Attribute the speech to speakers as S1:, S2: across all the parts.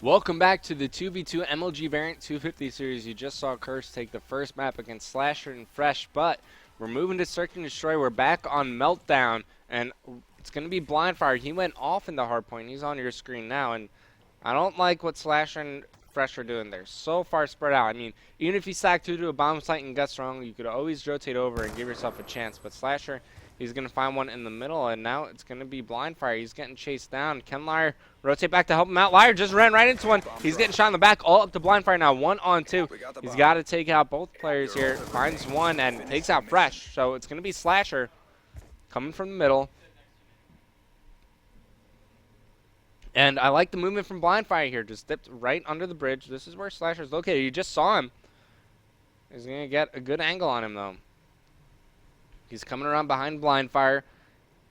S1: Welcome back to the 2v2 MLG Variant 250 series. You just saw Curse take the first map against Slasher and Fresh, but we're moving to Search and Destroy. We're back on Meltdown, and it's going to be Blindfire. He went off in the hardpoint. He's on your screen now, and I don't like what Slasher and Fresh are doing there. So far spread out. I mean, even if you stack two to a bomb site and gets wrong, you could always rotate over and give yourself a chance. But Slasher, he's going to find one in the middle, and now it's going to be Blindfire. He's getting chased down. Can Liar rotate back to help him out? Liar just ran right into one. He's getting shot in the back, all up to Blindfire now. 1-on-2. He's got to take out both players here. Finds one and takes out Fresh. So it's going to be Slasher coming from the middle. And I like the movement from Blindfire here. Just dipped right under the bridge. This is where Slasher's located. You just saw him. He's going to get a good angle on him, though. He's coming around behind Blindfire.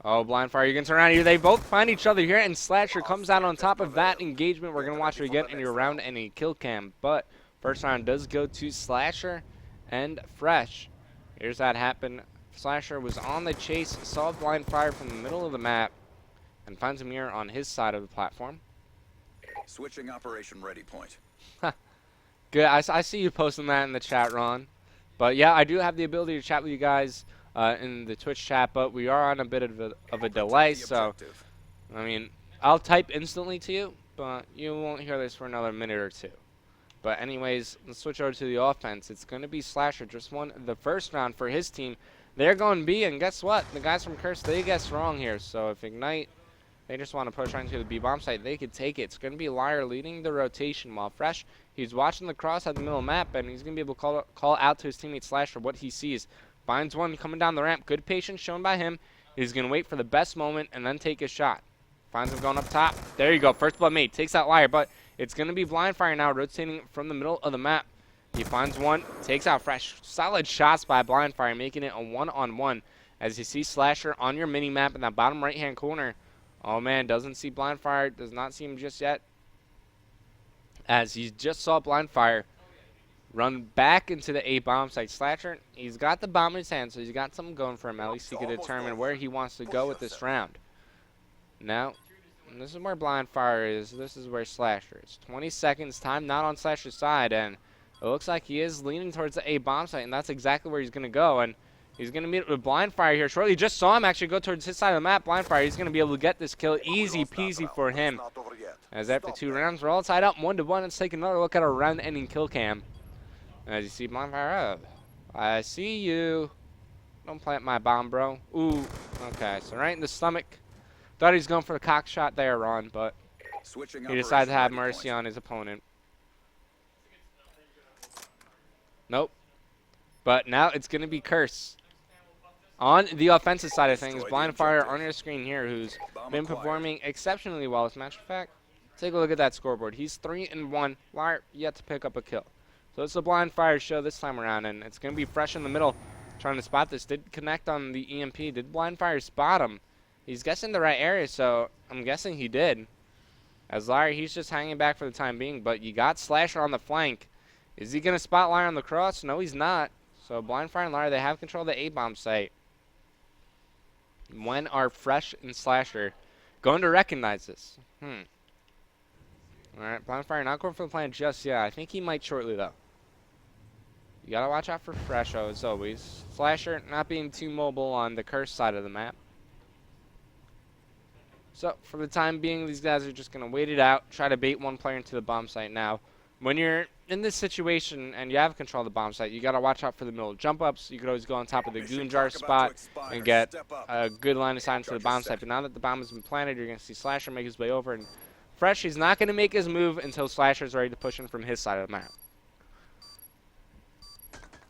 S1: Oh, Blindfire, you can turn around here. They both find each other here, and Slasher comes out on top of that engagement. We're going to watch it again in your round and a kill cam. But first round does go to Slasher and Fresh. Here's that happen. Slasher was on the chase, saw Blindfire from the middle of the map, and finds him here on his side of the platform.
S2: Switching operation ready point.
S1: Good. I see you posting that in the chat, Ron. But yeah, I do have the ability to chat with you guys in the Twitch chat, but we are on a bit of a delay, so I mean, I'll type instantly to you, but you won't hear this for another minute or two. But anyways, let's switch over to the offense. It's going to be Slasher. Just won the first round for his team. They're going B, and guess what? The guys from Curse, they guess wrong here. So if Ignite, they just want to push right into the B bomb site, they could take it. It's going to be Liar leading the rotation, while Fresh, he's watching the cross at the middle of the map, and he's going to be able to call out to his teammate Slasher what he sees. Finds one coming down the ramp. Good patience shown by him. He's going to wait for the best moment and then take his shot. Finds him going up top. There you go. First blood made. Takes out Liar, but it's going to be Blindfire now, rotating from the middle of the map. He finds one. Takes out Fresh. Solid shots by Blindfire, making it a one-on-one. As you see Slasher on your mini-map in that bottom right-hand corner. Oh, man. Doesn't see Blindfire. Does not see him just yet. As he just saw Blindfire run back into the A bomb site. Slasher, he's got the bomb in his hand, so he's got something going for him. At least he can determine where he wants to go with this round. Now, this is where Blindfire is. This is where Slasher is. 20 seconds, time not on Slasher's side, and it looks like he is leaning towards the A bomb site, and that's exactly where he's going to go. And he's going to meet with Blindfire here shortly. Just saw him actually go towards his side of the map. Blindfire, he's going to be able to get this kill easy peasy for him. As after 2 rounds, we're all tied up 1-1. Let's take another look at our round-ending kill cam. As you see Blindfire up. I see you. Don't plant my bomb, bro. Ooh. Okay, so right in the stomach. Thought he was going for a cock shot there, Ron, but he decided to have mercy on his opponent. Nope. But now it's going to be Curse. On the offensive side of things, Blindfire on your screen here, who's been performing exceptionally well. As a matter of fact, take a look at that scoreboard. He's 3-1. Liar yet to pick up a kill. So it's the Blindfire show this time around, and it's going to be Fresh in the middle trying to spot this. Did connect on the EMP. Did Blindfire spot him? He's guessing the right area, so I'm guessing he did. As Liar, he's just hanging back for the time being, but you got Slasher on the flank. Is he going to spot Liar on the cross? No, he's not. So Blindfire and Liar, they have control of the A-bomb site. When are Fresh and Slasher going to recognize this? Alright, Blindfire not going for the plan just yet. I think he might shortly, though. You gotta watch out for Fresh, as always. Slasher not being too mobile on the Curse side of the map. So, for the time being, these guys are just gonna wait it out, try to bait one player into the bomb site. Now, when you're in this situation and you have control of the bomb site, you gotta watch out for the middle jump-ups. You could always go on top of the goon jar spot and get a good line of sight into the bomb site. But now that the bomb has been planted, you're gonna see Slasher make his way over, and Fresh, he's not gonna make his move until Slasher's ready to push in from his side of the map.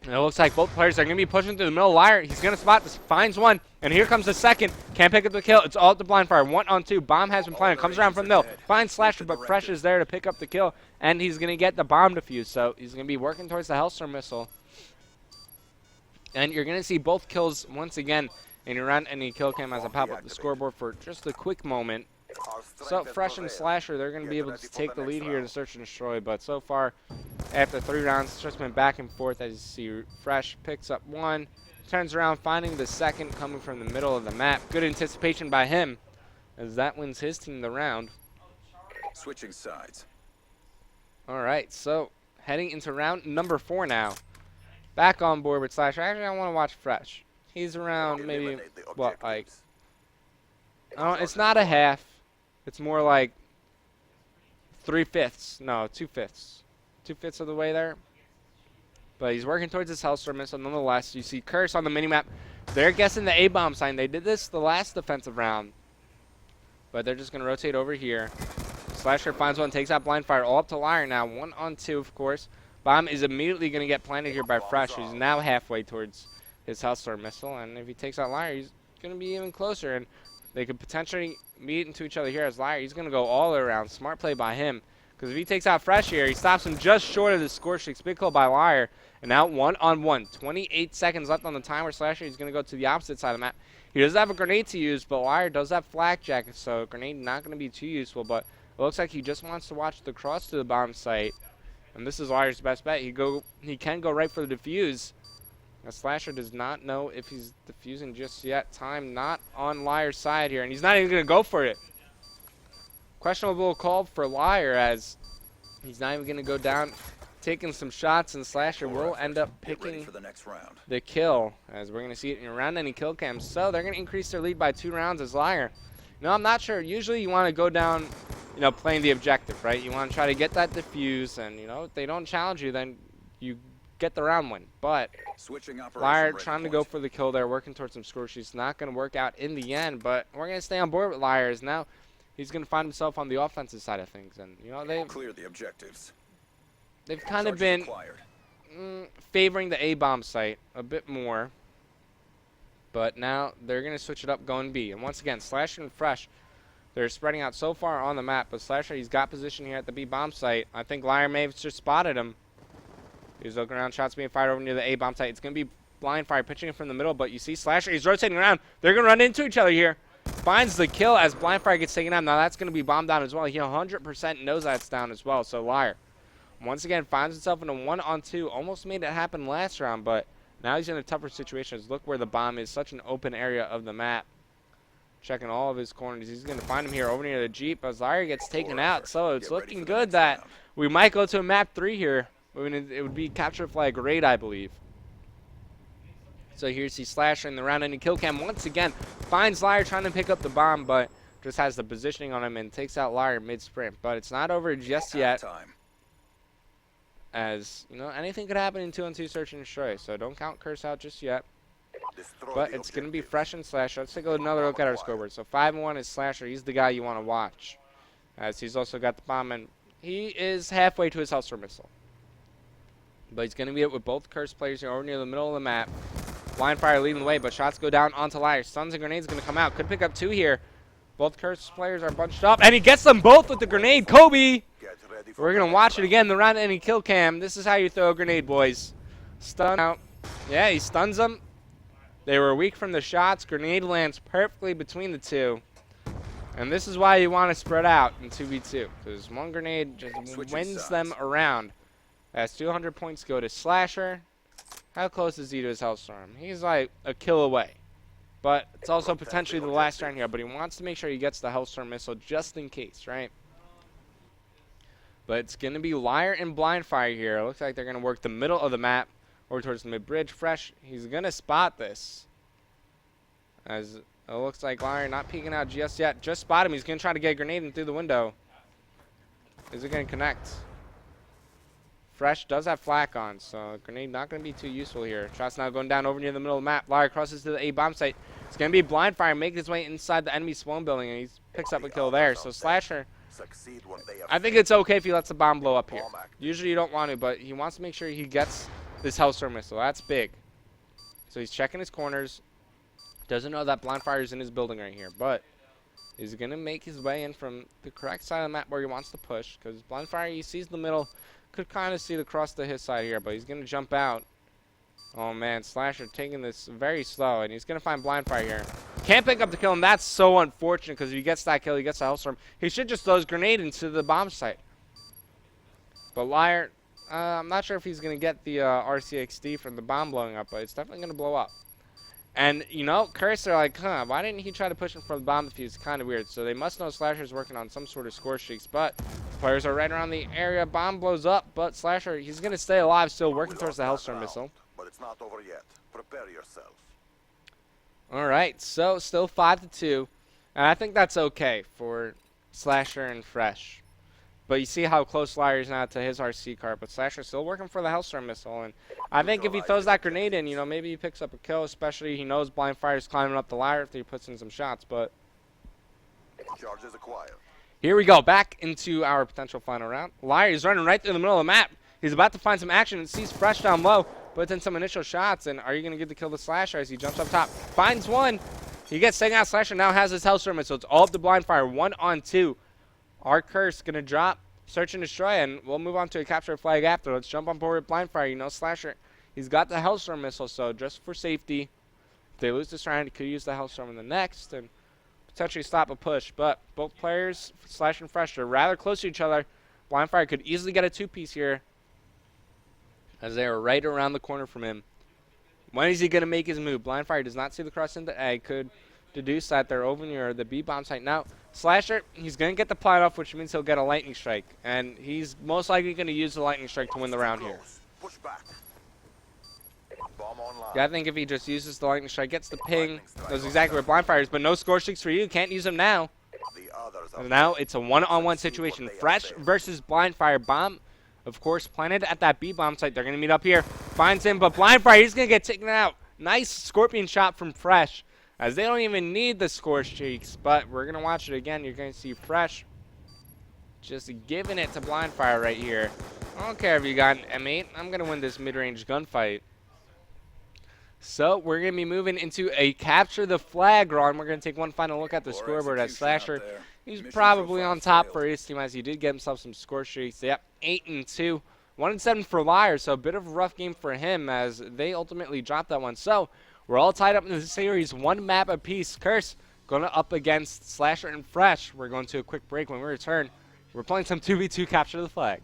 S1: And it looks like both players are going to be pushing through the middle. Liar, he's going to spot this, finds one, and here comes the second. Can't pick up the kill. It's all to Blindfire. 1-on-2. Bomb has been planted. Comes around from the middle. Finds Slasher, but Fresh is there to pick up the kill, and he's going to get the bomb defused. So he's going to be working towards the Hellstorm missile. And you're going to see both kills once again in your round any kill cam as I pop up the scoreboard for just a quick moment. So Fresh and Slasher, they're going to be able to take the lead here to search and destroy, but so far, after 3 rounds, it's just been back and forth. As you see, Fresh picks up one, turns around, finding the second coming from the middle of the map. Good anticipation by him, as that wins his team the round.
S2: Switching sides.
S1: All right, so heading into round number 4 now. Back on board with Slasher. Actually, I want to watch Fresh. He's around maybe, what, like, I don't, it's not a half. It's more like 3/5. No, 2/5. 2/5 of the way there. But he's working towards his Hellstorm missile nonetheless. You see Curse on the minimap. They're guessing the A-bomb sign. They did this the last defensive round. But they're just going to rotate over here. Slasher finds one, takes out Blind Fire all up to Liar now. 1-on-2, of course. Bomb is immediately going to get planted here by Fresh, who's now halfway towards his Hellstorm missile. And if he takes out Liar, he's going to be even closer. And they could potentially meet into each other here as Liar. He's going to go all around. Smart play by him. Because if he takes out Fresh here, he stops him just short of the score streak. Big kill by Liar. And now 1-on-1. 28 seconds left on the timer. Slasher, he's going to go to the opposite side of the map. He does have a grenade to use, but Liar does have flak jacket, so grenade not going to be too useful. But it looks like he just wants to watch the cross to the bomb site. And this is Liar's best bet. He can go right for the defuse. Now Slasher does not know if he's defusing just yet. Time not on Liar's side here, and he's not even going to go for it. Questionable call for Liar, as he's not even going to go down taking some shots, and Slasher will end up picking the kill, as we're going to see it in around any kill cams. So they're going to increase their lead by 2 rounds as Liar. No, I'm not sure. Usually you want to go down, playing the objective, right? You want to try to get that defuse, and, if they don't challenge you, then you get the round win. But Liar trying to go for the kill there, working towards some score. She's not going to work out in the end, but we're going to stay on board with Liar, as now he's going to find himself on the offensive side of things. And, they've
S2: clear the objectives.
S1: They've kind of been favoring the A-bomb site a bit more. But now they're going to switch it up going B. And once again, Slasher and Fresh, they're spreading out so far on the map. But Slasher, he's got position here at the B-bomb site. I think Liar may have just spotted him. He's looking around, shots being fired over near the A-bomb site. It's going to be Blind Fire pitching it from the middle. But you see Slasher, he's rotating around. They're going to run into each other here. Finds the kill as Blind Fire gets taken out. Now that's going to be bombed down as well. He 100% knows that's down as well. So Liar, once again, finds himself in a 1-on-2. Almost made it happen last round, but now he's in a tougher situation. Look where the bomb is. Such an open area of the map. Checking all of his corners. He's going to find him here over near the Jeep as Liar gets taken out. So it's looking good that we might go to a map 3 here. I mean, it would be capture flag raid, I believe. So here's the Slasher in the round-ending kill cam. Once again, finds Liar trying to pick up the bomb, but just has the positioning on him and takes out Liar mid-sprint. But it's not over just yet. As, anything could happen in 2-on-2 search and destroy, so don't count Curse out just yet. But it's going to be Fresh and Slasher. Let's take another look at our scoreboard. So 5-1 is Slasher. He's the guy you want to watch, as he's also got the bomb, and he is halfway to his Hellstorm missile. But he's going to be it with both Curse players here over near the middle of the map. Blind Fire leading the way, but shots go down onto Liar. Stuns and grenades going to come out. Could pick up 2 here. Both Curse players are bunched up, and he gets them both with the grenade. Kobe! We're going to watch it again, the round-ending kill cam. This is how you throw a grenade, boys. Stun out. Yeah, he stuns them. They were weak from the shots. Grenade lands perfectly between the two. And this is why you want to spread out in 2v2. Because one grenade just wins them around. As 200 points go to Slasher. How close is he to his Hellstorm? He's like a kill away. But it's also potentially the last round here. But he wants to make sure he gets the Hellstorm missile just in case, right? But it's going to be Liar and Blind Fire here. It looks like they're going to work the middle of the map over towards the mid-bridge. Fresh, he's going to spot this. As it looks like Liar not peeking out just yet. Just spot him. He's going to try to get a grenade in through the window. Is it going to connect? Fresh does have flak on, so grenade not going to be too useful here. Shots now going down over near the middle of the map. Liar crosses to the A-bomb site. It's going to be Blind Fire making his way inside the enemy spawn building, and he picks up a kill there. So Slasher, I think it's okay if he lets the bomb blow up here. Usually you don't want to, but he wants to make sure he gets this Hellstorm missile. That's big. So he's checking his corners. Doesn't know that Blind Fire is in his building right here, but he's going to make his way in from the correct side of the map where he wants to push, because Blind Fire, he sees the middle, could kind of see the cross to his side here, but he's going to jump out. Oh man, Slasher taking this very slow, and he's going to find Blind Fire here. Can't pick up the kill, and that's so unfortunate, because if he gets that kill, he gets the Hellstorm. He should just throw his grenade into the bomb site. But Liar, I'm not sure if he's going to get the RCXD from the bomb blowing up, but it's definitely going to blow up. And, you know, Curse are like, huh, why didn't he try to push him from the bomb defuse? It's kind of weird. So they must know Slasher's working on some sort of score streaks. But players are right around the area. Bomb blows up, but Slasher, he's going to stay alive, still working towards the Hellstorm missile.
S2: But it's not over yet. Prepare yourself.
S1: All right, so still 5-2. And I think that's okay for Slasher and Fresh. But you see how close Liar is now to his RC car. But Slasher's still working for the Hellstorm missile. And I think if he throws that grenade in, you know, maybe he picks up a kill. Especially he knows Blind Fire is climbing up the ladder after he puts in some shots. But
S2: Charges acquired.
S1: here we go, back into our potential final round. Liar is running right through the middle of the map. He's about to find some action and sees Fresh down low. Puts in some initial shots. And are you going to get the kill to Slasher as he jumps up top? Finds one. He gets taken out. Slasher now has his Hellstorm missile. It's all up to Blind Fire. 1-on-2. Our Curse going to drop. Search and destroy, and we'll move on to a capture flag after. Let's jump on board with Blind Fire. You know, Slasher, he's got the Hellstorm missile, so just for safety, if they lose this round, he could use the Hellstorm in the next and potentially stop a push. But both players, Slasher and Fresh, are rather close to each other. Blind Fire could easily get a two-piece here as they are right around the corner from him. When is he going to make his move? Blind Fire does not see the cross into A. Could deduce that they're over near the B bomb site. Now, Slasher, he's going to get the plant off, which means he'll get a lightning strike. And he's most likely going to use the lightning strike to win the round here.
S2: Push back. Bomb online.
S1: Yeah, I think if he just uses the lightning strike, gets the ping, knows exactly where Blind Fire is, but no score streaks for you. Can't use them now.
S2: The others are
S1: And now it's a one-on-one situation. Fresh versus Blind Fire. Bomb, of course, planted at that B bomb site. They're going to meet up here. Finds him, but Blind Fire, he's going to get taken out. Nice scorpion shot from Fresh, as they don't even need the score streaks. But we're going to watch it again. You're going to see Fresh just giving it to Blind Fire right here. I don't care if you got an M8. I'm going to win this mid-range gunfight. So we're going to be moving into a capture the flag run. We're going to take one final look at the scoreboard at Slasher. He's probably on top for his team as he did get himself some score streaks. Yep, 8-2. 1-7 for Liar, so a bit of a rough game for him as they ultimately dropped that one. So we're all tied up in the series, one map apiece. Curse going up against Slasher and Fresh. We're going to a quick break. When we return, we're playing some 2v2 capture the flag.